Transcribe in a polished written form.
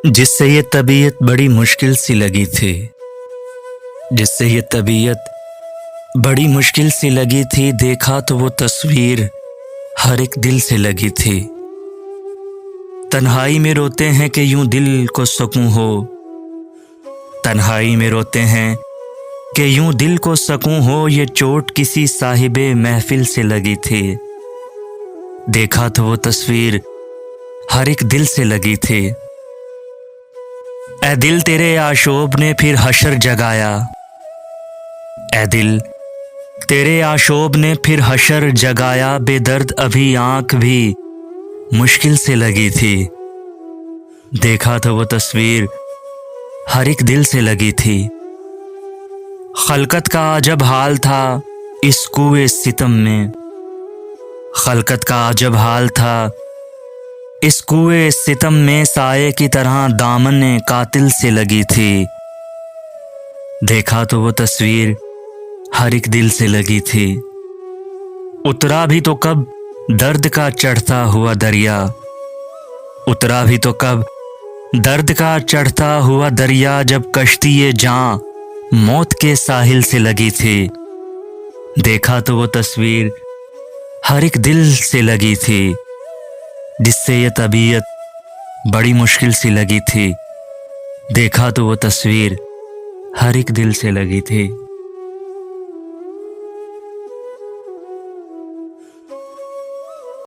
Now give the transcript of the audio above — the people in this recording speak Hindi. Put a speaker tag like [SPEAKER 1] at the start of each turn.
[SPEAKER 1] जिससे ये तबीयत बड़ी मुश्किल सी लगी थी, जिससे ये तबीयत बड़ी मुश्किल सी लगी थी। देखा तो वो तस्वीर हर एक दिल से लगी थी। तन्हाई में रोते हैं कि यूं दिल को सुकून हो, तन्हाई में रोते हैं कि यूं दिल को सुकून हो। ये चोट किसी साहिबे महफिल से लगी थी। देखा तो वो तस्वीर हर एक दिल से लगी थी। ए दिल तेरे आशोब ने फिर हशर जगाया, ए दिल तेरे आशोब ने फिर हशर जगाया। बेदर्द अभी आंख भी मुश्किल से लगी थी। देखा तो वो तस्वीर हर एक दिल से लगी थी। खलकत का अजब हाल था इस कुए सितम में, खलकत का अजब हाल था इस कुए सितम में। साये की तरह दामन कातिल से लगी थी। देखा तो वो तस्वीर हर एक दिल से लगी थी। उतरा भी तो कब दर्द का चढ़ता हुआ दरिया, उतरा भी तो कब दर्द का चढ़ता हुआ दरिया। जब कश्ती ये जां मौत के साहिल से लगी थी। देखा तो वो तस्वीर हर एक दिल से लगी थी। जिससे ये तबीयत बड़ी मुश्किल सी लगी थी। देखा तो वो तस्वीर हर एक दिल से लगी थी।